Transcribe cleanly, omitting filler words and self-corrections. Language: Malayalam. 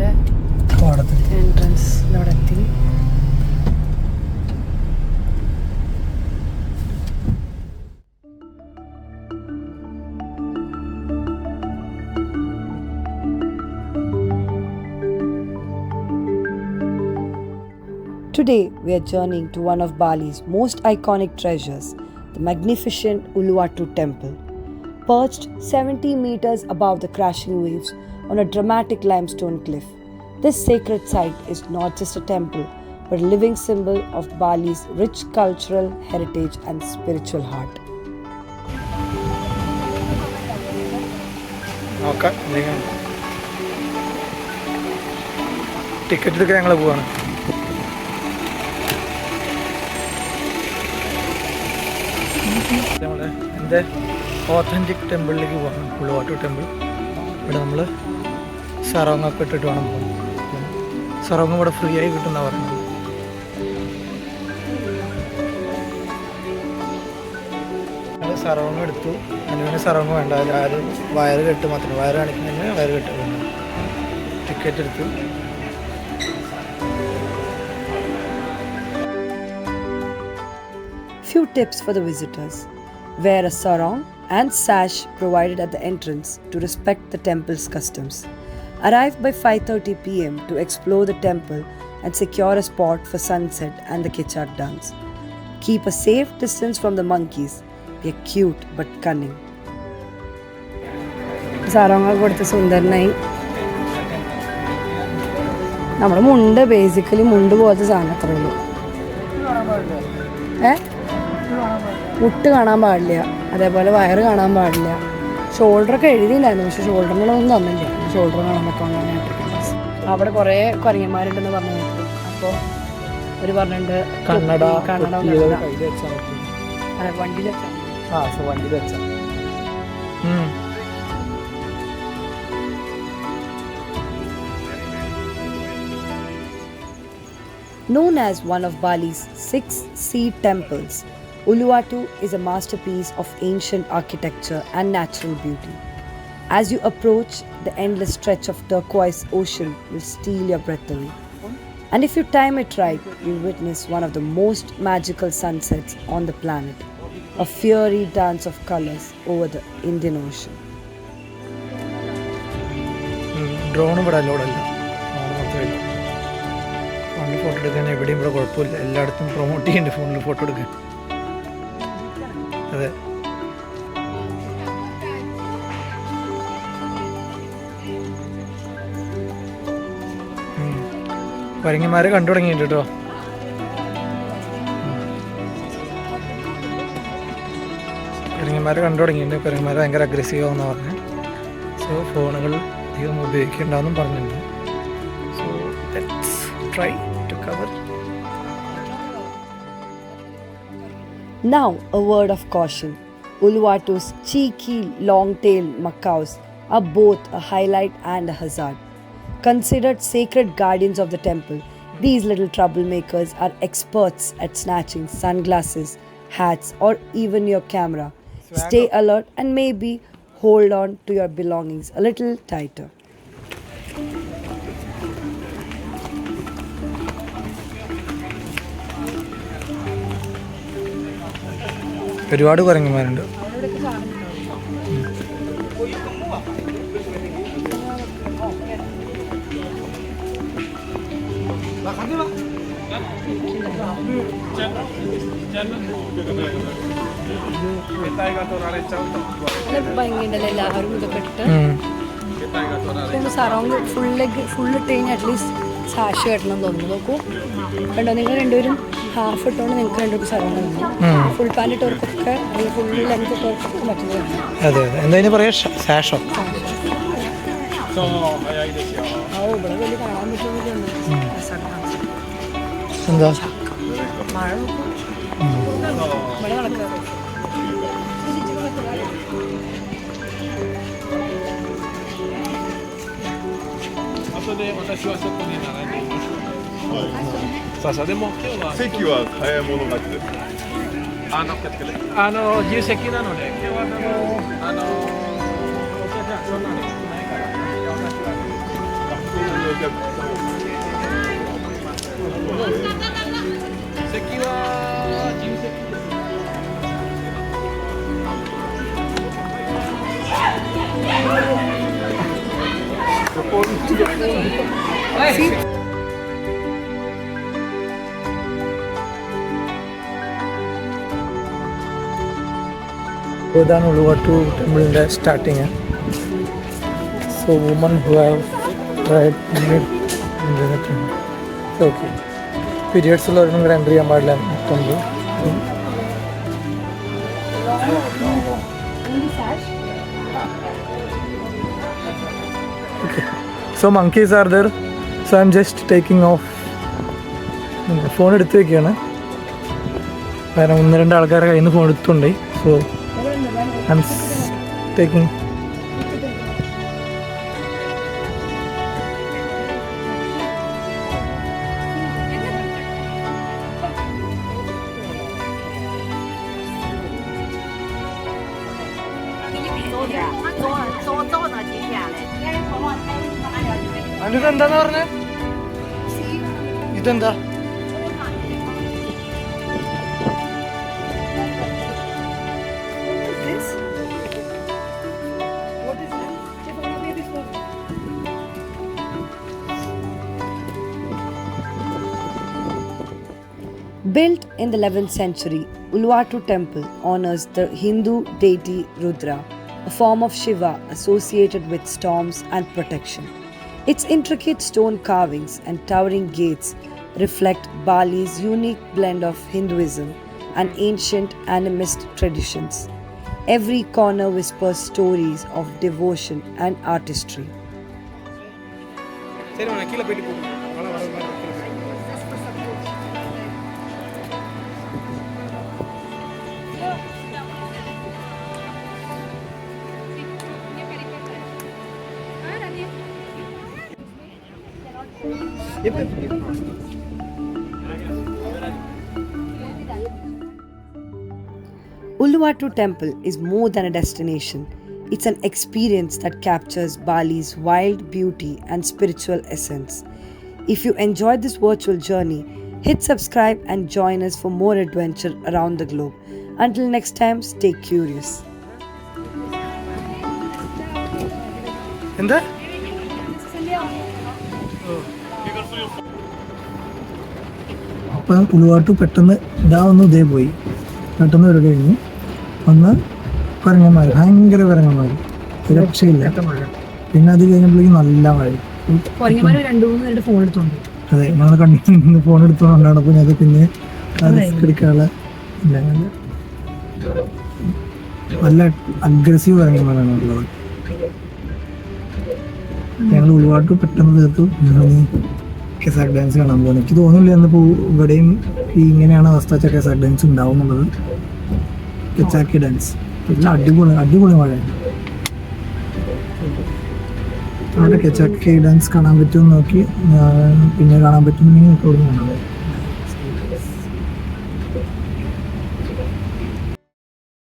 ടെമ്പിളിൻ്റെ എൻട്രൻസ് ഇവിടെ എത്തി. Today we are journeying to one of Bali's most iconic treasures, the magnificent Uluwatu Temple. Perched 70 meters above the crashing waves on a dramatic limestone cliff, this sacred site is not just a temple but a living symbol of Bali's rich cultural heritage and spiritual heart. Ticket എടുക്കാൻ ഞങ്ങൾ പോവാണ്. നമ്മൾ എൻ്റെ ഓത്തൻറ്റിക് ടെമ്പിളിലേക്ക് പോകണം, ഉളുവാട്ടു ടെമ്പിൾ. ഇവിടെ നമ്മൾ സറോങ്ങൊക്കെ ഇട്ടിട്ട് വേണം പോകാൻ. സറോങ്ങ് ഇവിടെ ഫ്രീ ആയി കിട്ടുന്ന പറയുന്നത്. ഞങ്ങൾ സറോങ്ങ് എടുത്തു. അനുവിന് സറോങ്ങ് വേണ്ട, ആരും വയറ് കെട്ട് മാത്രം, വയറ് കാണിക്കുന്നതിന് വയറ് കെട്ട് വേണ്ട. ടിക്കറ്റ് എടുത്തു. Few tips for the visitors. Wear a sarong and sash provided at the entrance to respect the temple's customs. Arrive by 5:30 p.m. to explore the temple and secure a spot for sunset and the Kichak dance. Keep a safe distance from the monkeys. They are cute but cunning. സാറോങ്ങ കൊടുത്ത് സുന്ദരനായി. നമ്മുടെ മുണ്ട് ബേസിക്കലി മുണ്ട് പോലത്തെ സാധനം അത്രേ ഉള്ളൂ. മുട്ട് കാണാൻ പാടില്ല, അതേപോലെ വയറ് കാണാൻ പാടില്ല. ഷോൾഡറൊക്കെ എഴുതിയില്ലായിരുന്നു, പക്ഷെ ഷോൾഡറിനൊന്നും തന്നില്ല. ഷോൾഡർ കാണാൻ പറ്റുമെന്നാണ്. അവിടെ കുറേ കുരങ്ങന്മാരുണ്ടെന്ന് പറഞ്ഞു. അപ്പോൾ അവർ പറഞ്ഞിട്ടുണ്ട് കണ്ണട അതെ വണ്ടിയിൽ വെച്ചാൽ. Known as one of Bali's 6 sea temples, Uluwatu is a masterpiece of ancient architecture and natural beauty. As you approach, the endless stretch of turquoise ocean will steal your breath away. And if you time it right, you'll witness one of the most magical sunsets on the planet, a fiery dance of colors over the Indian Ocean. Drone ഇവിടെ അലോഡല്ല, ഫോണിൽ ഫോട്ടോ എടുക്കാൻ എവിടെയും ഇവിടെ കുഴപ്പമില്ല. എല്ലായിടത്തും പ്രൊമോട്ട് ചെയ്യുന്നുണ്ട് ഫോണിൽ ഫോട്ടോ എടുക്കാൻ. അതെ, കുരങ്ങന്മാരെ കണ്ടു തുടങ്ങിയിട്ട് കേട്ടോ. കുരങ്ങന്മാരെ കണ്ടു തുടങ്ങിയിട്ടുണ്ട്. കുരങ്ങന്മാർ ഭയങ്കര അഗ്രസീവ് ആവുമെന്ന് പറഞ്ഞു. സോ ഫോണുകൾ അധികം ഉപയോഗിക്കേണ്ടെന്നും പറഞ്ഞിട്ടുണ്ട്. So let's try to cover. Now, a word of caution. Uluwatu's cheeky, long-tailed macaws are both a highlight and a hazard. Considered sacred guardians of the temple, these little troublemakers are experts at snatching sunglasses, hats, or even your camera. Stay alert and maybe hold on to your belongings a little tighter. ഒരുപാട് കുരങ്ങന്മാരുണ്ട്. ഭംഗിയുണ്ടല്ലോ എല്ലാവരും ഇതൊക്കെ ഇട്ടിട്ട്. സറൗണ്ട് ഫുള്ള് ഇട്ട് കഴിഞ്ഞാൽ അറ്റ്ലീസ്റ്റ് സാഷ് കെട്ടണം തോന്നുന്നു. നോക്കൂ കണ്ടോ, നിങ്ങൾ രണ്ടുപേരും ഹാഫ് ഇട്ടുകൊണ്ട് നിങ്ങൾക്ക് രണ്ടുപേരും സറൗണ്ട് തോന്നുന്നു. ഫുൾ പാൻറ് ഇട്ടവർക്കൊക്കെ അല്ലെങ്കിൽ ഫുൾ ലെങ്ത് ഇട്ടവർക്കൊക്കെ പറ്റുന്നതാണ്. അതെ അതെ, എന്താ പറയാ, സാഷോ. ഇവിടെ വലിയ കാണാൻ പറ്റുന്നില്ല. എന്താ മഴ നോക്കൂ, ഇവിടെ നടക്കാറ്.席は早い者勝ちです。自由席なので、今日はお客さんそんなにないから。ഇതാണ് ഉളുവാട്ടു ടെമ്പിളിൻ്റെ starting. So women who have tried okay. Periods ഉള്ളവരൊന്നും ഇവിടെ എൻ്റർ ചെയ്യാൻ പാടില്ല temple. Okay. So monkeys are there. So I'm just taking off. Phone എടുത്ത് വെക്കുകയാണ്. കാരണം 1-2 ആൾക്കാരുടെ കയ്യിൽ നിന്ന് ഫോൺ എടുത്തുണ്ട്. So I am taking. ഇതെന്താന്ന് പറഞ്ഞേ? ഇതെന്താ? Built in the 11th century, Uluwatu temple honors the Hindu deity Rudra, a form of Shiva associated with storms and protection. Its intricate stone carvings and towering gates reflect Bali's unique blend of Hinduism and ancient animist traditions. Every corner whispers stories of devotion and artistry. Uluwatu temple is more than a destination. It's an experience that captures Bali's wild beauty and spiritual essence. If you enjoyed this virtual journey, hit subscribe and join us for more adventure around the globe. Until next time, stay curious. എന്താ? അപ്പം ഉളുവാട്ടു പെട്ടെന്ന് ഇതാവുന്നു, ഇതേ പോയി പെട്ടെന്ന് വരെ കഴിഞ്ഞു. ഒന്ന് കുരങ്ങന്മാർ, ഭയങ്കര കുരങ്ങന്മാർ, രക്ഷയില്ല. പിന്നെ അത് കഴിഞ്ഞപ്പോഴേക്കും നല്ല മഴ. അതെ, ഞങ്ങൾ കണ്ടിട്ട് ഫോൺ എടുത്തുകൊണ്ടാണ്. അപ്പോൾ അത് പിന്നെ എടുക്കാനുള്ള ഇല്ല, നല്ല അഗ്രസീവ് കുരങ്ങന്മാരാണ് ഉള്ളത്. ഞങ്ങൾ ഉളുവാട്ടു പെട്ടെന്ന് തീർത്തു. കെസാക്ക് ഡാൻസ് കാണാൻ പോകുന്നത് എനിക്ക് തോന്നുന്നില്ല എന്നിപ്പോൾ ഇവിടെയും ഇങ്ങനെയാണ് അവസ്ഥ. കെസാക്ക് ഡാൻസ് ഉണ്ടാവും എന്നുള്ളത്. കെച്ചാക്കി ഡാൻസ് അടിപൊളി മഴയാണ്. അവിടെ കെച്ചാക്കി ഡാൻസ് കാണാൻ പറ്റുമെന്ന് നോക്കി, പിന്നെ കാണാൻ പറ്റുമെങ്കിൽ നമുക്ക് അവിടെ കാണാൻ പറ്റും.